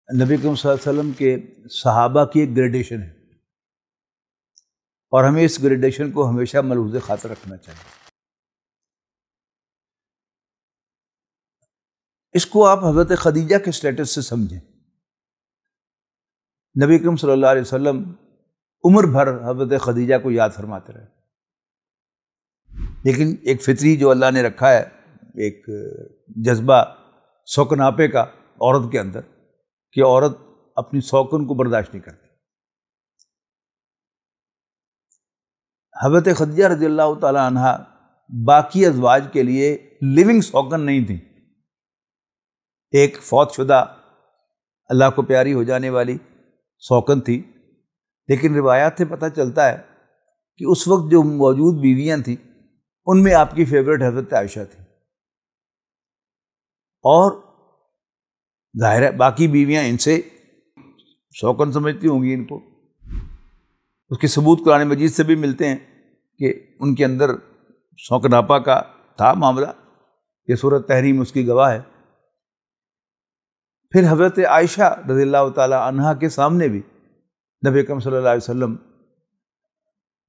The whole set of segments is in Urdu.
نبی کریم صلی اللہ علیہ وسلم کے صحابہ کی ایک گریڈیشن ہے، اور ہمیں اس گریڈیشن کو ہمیشہ ملحوظ خاطر رکھنا چاہیے۔ اس کو آپ حضرت خدیجہ کے سٹیٹس سے سمجھیں۔ نبی کریم صلی اللہ علیہ وسلم عمر بھر حضرت خدیجہ کو یاد فرماتے رہے، لیکن ایک فطری جو اللہ نے رکھا ہے، ایک جذبہ سوکناپے کا عورت کے اندر، کہ عورت اپنی سوکن کو برداشت نہیں کرتی۔ حضرت خدیجہ رضی اللہ تعالی عنہ باقی ازواج کے لیے لیونگ سوکن نہیں تھی، ایک فوت شدہ اللہ کو پیاری ہو جانے والی سوکن تھی، لیکن روایات سے پتہ چلتا ہے کہ اس وقت جو موجود بیویاں تھیں ان میں آپ کی فیورٹ حضرت عائشہ تھی، اور ظاہر ہے باقی بیویاں ان سے سوکن سمجھتی ہوں گی ان کو۔ اس کے ثبوت قرآن مجید سے بھی ملتے ہیں کہ ان کے اندر سوکناپا کا تھا معاملہ، یہ سورۃ تحریم اس کی گواہ ہے۔ پھر حضرت عائشہ رضی اللہ تعالی عنہا کے سامنے بھی نبی اکرم صلی اللہ علیہ وسلم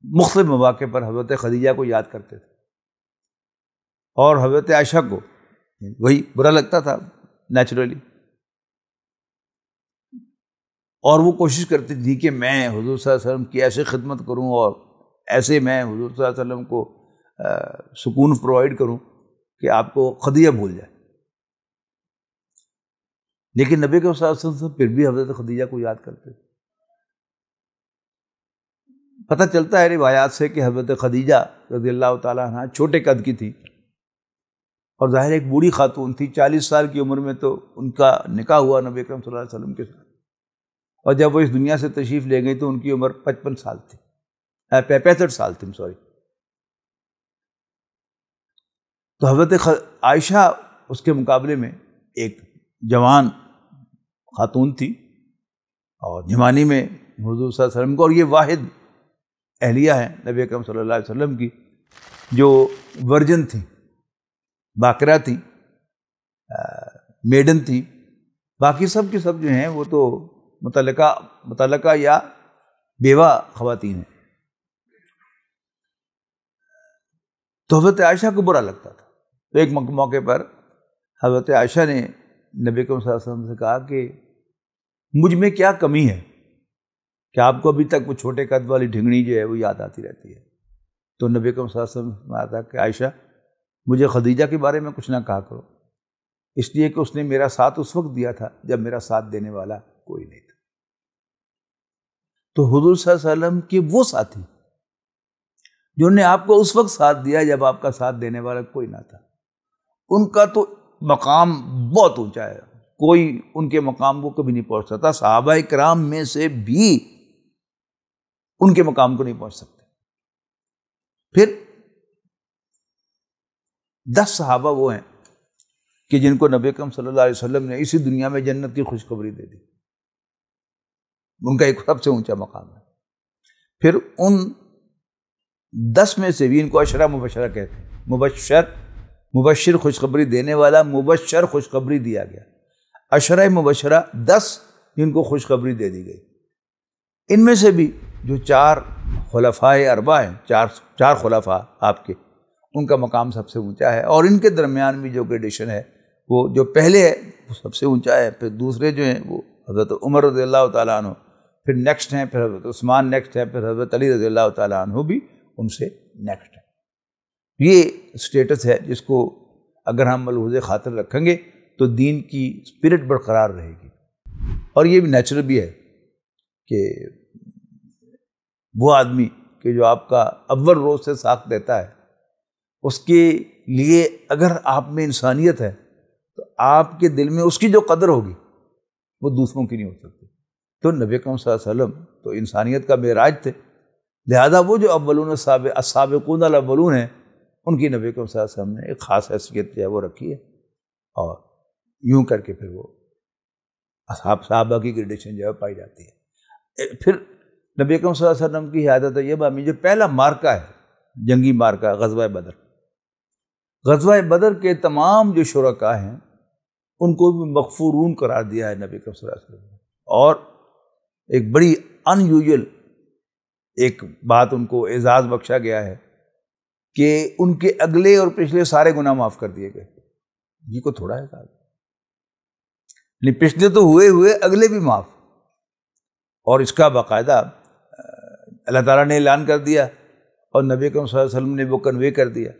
مختلف مواقع پر حضرت خدیجہ کو یاد کرتے تھے، اور حضرت عائشہ کو وہی برا لگتا تھا نیچرلی، اور وہ کوشش کرتی تھی کہ میں حضور صلی اللہ علیہ وسلم کی ایسے خدمت کروں اور ایسے میں حضور صلی اللہ علیہ وسلم کو سکون پرووائڈ کروں کہ آپ کو خدیجہ بھول جائے۔ لیکن نبی کے صلی اللہ علیہ وسلم پھر بھی حضرت خدیجہ کو یاد کرتے تھے۔ پتہ چلتا ہے روایات سے کہ حضرت خدیجہ رضی اللہ تعالیٰ عنہ چھوٹے قد کی تھی، اور ظاہر ایک بوڑھی خاتون تھی، 40 سال کی عمر میں تو ان کا نکاح ہوا نبی اکرم صلی اللہ علیہ وسلم کے ساتھ، اور جب وہ اس دنیا سے تشریف لے گئی تو ان کی عمر 65 سال تھی، 65 سال تھی سوری۔ تو حضرت عائشہ اس کے مقابلے میں ایک جوان خاتون تھی، اور جوانی میں حضور صلی اللہ علیہ وسلم کو، اور یہ واحد اہلیہ ہیں نبی اکرم صلی اللہ علیہ وسلم کی جو ورجن تھیں، باقرہ تھیں، میڈن تھیں۔ باقی سب کی سب جو ہیں وہ تو متعلقہ یا بیوہ خواتین ہیں۔ تو حضرت عائشہ کو برا لگتا تھا، تو ایک موقع پر حضرت عائشہ نے نبی کریم صلی اللہ علیہ وسلم سے کہا کہ مجھ میں کیا کمی ہے کہ آپ کو ابھی تک وہ چھوٹے قد والی ڈھنگنی جو ہے وہ یاد آتی رہتی ہے۔ تو نبی کریم صلی اللہ علیہ وسلم نے کہا کہ عائشہ مجھے خدیجہ کے بارے میں کچھ نہ کہا کرو، اس لیے کہ اس نے میرا ساتھ اس وقت دیا تھا جب میرا ساتھ دینے والا کوئی نہیں تھا۔ تو حضور صلی اللہ علیہ وسلم کے وہ ساتھی جنہوں نے آپ کو اس وقت ساتھ دیا جب آپ کا ساتھ دینے والا کوئی نہ تھا، ان کا تو مقام بہت اونچا ہے، کوئی ان کے مقام کو کبھی نہیں پہنچ سکتا۔ صحابہ کرام میں سے بھی ان کے مقام کو نہیں پہنچ سکتے۔ پھر 10 صحابہ وہ ہیں کہ جن کو نبی اکرم صلی اللہ علیہ وسلم نے اسی دنیا میں جنت کی خوشخبری دے دی، ان کا ایک سب سے اونچا مقام ہے۔ پھر ان 10 میں سے بھی ان کو عشرہ مبشرہ کہتے ہیں، مبشر خوشخبری دینے والا، مبشر خوشخبری دیا گیا۔ عشرہ مبشرہ 10 جن کو خوشخبری دے دی گئی۔ ان میں سے بھی جو 4 خلفائے اربعہ ہیں، چار خلفاء آپ کے، ان کا مقام سب سے اونچا ہے، اور ان کے درمیان بھی جو گریڈیشن ہے وہ جو پہلے ہے وہ سب سے اونچا ہے، پھر دوسرے جو ہیں وہ حضرت عمر رضی اللہ تعالیٰ عنہ، پھر نیکسٹ ہیں، پھر حضرت عثمان نیکسٹ ہے، پھر حضرت علی رضی اللہ تعالیٰ عنہ بھی ان سے نیکسٹ ہے۔ یہ سٹیٹس ہے جس کو اگر ہم ملحوظ خاطر رکھیں گے تو دین کی اسپرٹ برقرار رہے گی، اور یہ بھی نیچرل بھی ہے کہ وہ آدمی کہ جو آپ کا اول روز سے ساتھ دیتا ہے، اس کے لیے اگر آپ میں انسانیت ہے تو آپ کے دل میں اس کی جو قدر ہوگی وہ دوسروں کی نہیں ہو سکتی۔ تو نبی اکرم صلی اللہ علیہ وسلم تو انسانیت کا معراج تھے، لہذا وہ جو اولون السابقون الاولون ہیں، ان کی نبی اکرم صلی اللہ علیہ وسلم نے ایک خاص حیثیت جو ہے وہ رکھی ہے، اور یوں کر کے پھر وہ صحابہ کی گریڈیشن جو ہے پائی جاتی ہے۔ پھر نبی اکرم صلی اللہ علیہ وسلم کی حیات طیبہ میں جو پہلا مارکہ ہے، جنگی مارکہ، غزوہ بدر، غزوہ بدر کے تمام جو شرکاء ہیں ان کو بھی مغفورون قرار دیا ہے نبی کریم صلی اللہ علیہ وسلم نے. اور ایک بڑی ان یوزل ایک بات ان کو اعزاز بخشا گیا ہے کہ ان کے اگلے اور پچھلے سارے گناہ معاف کر دیے گئے. یہ کو تھوڑا ہے صاحب، نہیں پچھلے تو ہوئے اگلے بھی معاف. اور اس کا باقاعدہ اللہ تعالیٰ نے اعلان کر دیا اور نبی کریم صلی اللہ علیہ وسلم نے وہ کنوے کر دیا.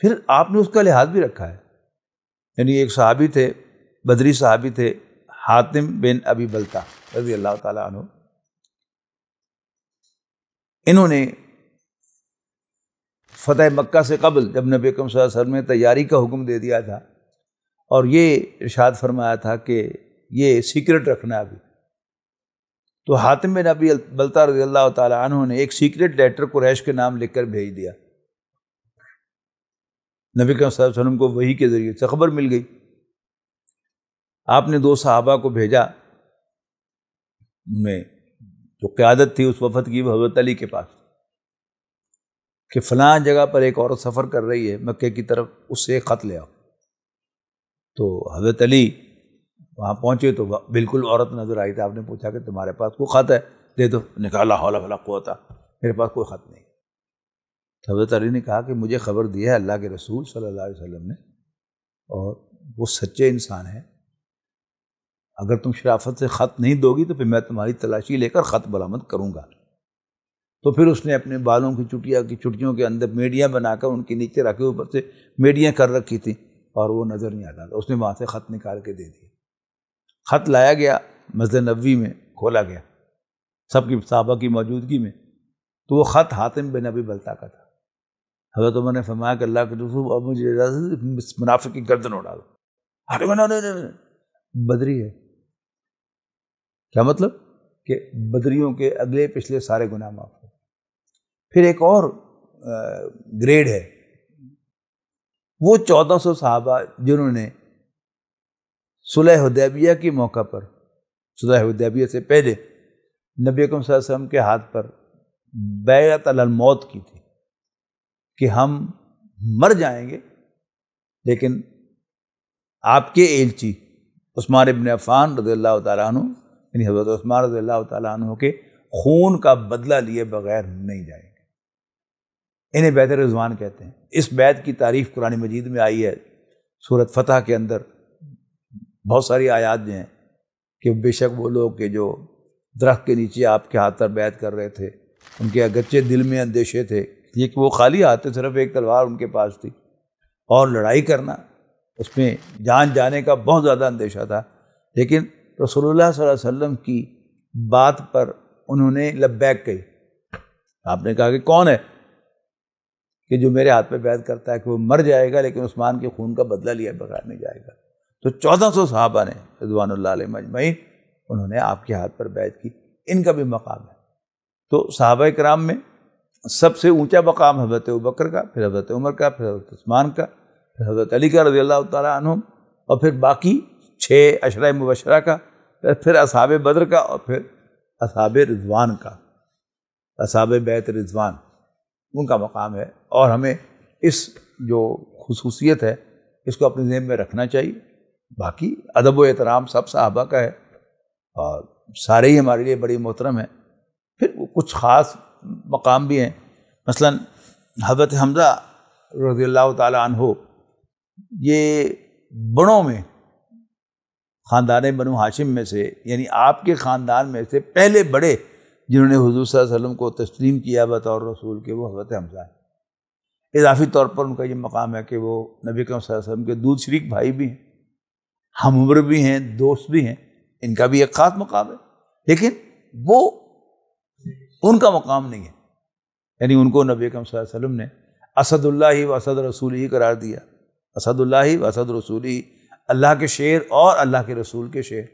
پھر آپ نے اس کا لحاظ بھی رکھا ہے. یعنی ایک صحابی تھے، بدری صحابی تھے، حاتم بن ابی بلتہ رضی اللہ تعالیٰ عنہ. انہوں نے فتح مکہ سے قبل جب نبی کریم صلی اللہ علیہ وسلم نے تیاری کا حکم دے دیا تھا اور یہ ارشاد فرمایا تھا کہ یہ سیکرٹ رکھنا ابھی، تو حاتم بن ابی بلتہ رضی اللہ تعالیٰ عنہ نے ایک سیکرٹ لیٹر قریش کے نام لکھ کر بھیج دیا. نبی کریم صلی اللہ علیہ وسلم کو وحی کے ذریعے سے خبر مل گئی. آپ نے 2 صحابہ کو بھیجا، میں جو قیادت تھی اس وفد کی وہ حضرت علی کے پاس، کہ فلاں جگہ پر ایک عورت سفر کر رہی ہے مکے کی طرف، اس سے ایک خط لے آؤ. تو حضرت علی وہاں پہنچے تو بالکل عورت نظر آئی تھی. آپ نے پوچھا کہ تمہارے پاس کوئی خط ہے؟ دے دو. نے کہا لا حول ولا قوت، میرے پاس کوئی خط نہیں. تو حضرت علی نے کہا کہ مجھے خبر دی ہے اللہ کے رسول صلی اللہ علیہ وسلم نے، اور وہ سچے انسان ہیں، اگر تم شرافت سے خط نہیں دو گی تو پھر میں تمہاری تلاشی لے کر خط برآمد کروں گا. تو پھر اس نے اپنے بالوں کی چٹیوں کے اندر میڈیاں بنا کر ان کے نیچے رکھے، اوپر سے میڈیاں کر رکھی تھیں اور وہ نظر نہیں آتا تھا. اس نے وہاں سے خط نکال کے دے دیا. خط لایا گیا، مسجد نبوی میں کھولا گیا سب کی صحابہ کی موجودگی میں، تو وہ خط حاتم بن ابی بلتہ کا تھا. حضرت عمر نے فرمایا کہ اللہ کے رسول اب مجھے اجازت ہے منافق کی گردن اڑا دو. بدری ہے. کیا مطلب؟ کہ بدریوں کے اگلے پچھلے سارے گناہ معاف ہو. پھر ایک اور گریڈ ہے، وہ 1400 صحابہ جنہوں نے صلح حدیبیہ کے موقع پر، صلح حدیبیہ سے پہلے نبی اکرم صلی اللہ علیہ وسلم کے ہاتھ پر بیعت علی الموت کی تھی کہ ہم مر جائیں گے لیکن آپ کے ایلچی عثمان ابن عفان رضی اللہ تعالیٰ عنہ، یعنی حضرت عثمان رضی اللہ تعالیٰ عنہ کے خون کا بدلہ لیے بغیر نہیں جائیں گے. انہیں بیعت رضوان کہتے ہیں. اس بیعت کی تعریف قرآن مجید میں آئی ہے سورۃ فتح کے اندر. بہت ساری آیات جو ہیں کہ بے شک وہ لوگ کہ جو درخت کے نیچے آپ کے ہاتھ پر بیعت کر رہے تھے، ان کے اگرچہ دل میں اندیشے تھے، یہ کہ وہ خالی ہاتھ تھے، صرف ایک تلوار ان کے پاس تھی، اور لڑائی کرنا اس میں جان جانے کا بہت زیادہ اندیشہ تھا، لیکن رسول اللہ صلی اللہ علیہ وسلم کی بات پر انہوں نے لبیک کہی. آپ نے کہا کہ کون ہے کہ جو میرے ہاتھ پہ بیعت کرتا ہے کہ وہ مر جائے گا لیکن عثمان کے خون کا بدلہ لیا بغیر نہیں جائے گا. تو 1400 صحابہ نے رضوان اللہ علیہم اجمعین انہوں نے آپ کے ہاتھ پر بیعت کی. ان کا بھی مقام ہے. تو صحابہ کرام میں سب سے اونچا مقام حضرت ابوبکر کا، پھر حضرت عمر کا، پھر حضرت عثمان کا، پھر حضرت علی کا رضی اللہ تعالیٰ عنہم، اور پھر باقی 6 عشرہ مبشرہ کا، پھر اصحاب بدر کا، اور پھر اصحاب رضوان کا، اصحاب بیعت رضوان، ان کا مقام ہے. اور ہمیں اس جو خصوصیت ہے اس کو اپنے ذہن میں رکھنا چاہیے. باقی ادب و احترام سب صحابہ کا ہے اور سارے ہی ہمارے لیے بڑی محترم ہیں. پھر کچھ خاص مقام بھی ہیں، مثلا حضرت حمزہ رضی اللہ تعالیٰ عنہ، یہ بڑوں میں خاندان بنو ہاشم میں سے، یعنی آپ کے خاندان میں سے پہلے بڑے جنہوں نے حضور صلی اللہ علیہ وسلم کو تسلیم کیا بطور رسول کے، وہ حضرت حمزہ ہیں. اضافی طور پر ان کا یہ مقام ہے کہ وہ نبی کریم صلی اللہ علیہ وسلم کے دودھ شریک بھائی بھی ہیں، ہم عمر بھی ہیں، دوست بھی ہیں. ان کا بھی ایک خاص مقام ہے، لیکن وہ ان کا مقام نہیں ہے. یعنی ان کو نبی کریم صلی اللہ علیہ وسلم نے اسد اللہ و اسد رسول ہی قرار دیا. اسد اللہ و اسد رسول ہی، اللہ کے شیر اور اللہ کے رسول کے شیر،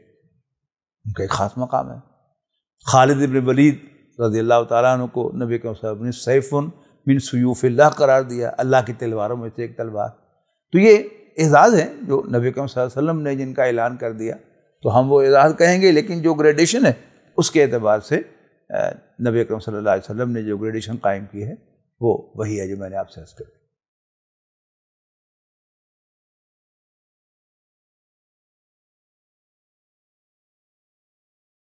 ان کا ایک خاص مقام ہے. خالد ابن ولید رضی اللہ تعالیٰ عنہ کو نبی کریم صلی اللہ علیہ وسلم نے سیف من سیوف اللہ قرار دیا، اللہ کی تلواروں میں سے ایک تلوار. تو یہ اعزاز ہیں جو نبی کریم صلی اللہ علیہ وسلم نے جن کا اعلان کر دیا، تو ہم وہ اعزاز کہیں گے، لیکن جو گریڈیشن ہے اس کے اعتبار سے نبی اکرم صلی اللہ علیہ وسلم نے جو گریڈیشن قائم کی ہے وہ وہی ہے جو میں نے آپ سے عرض کر دی.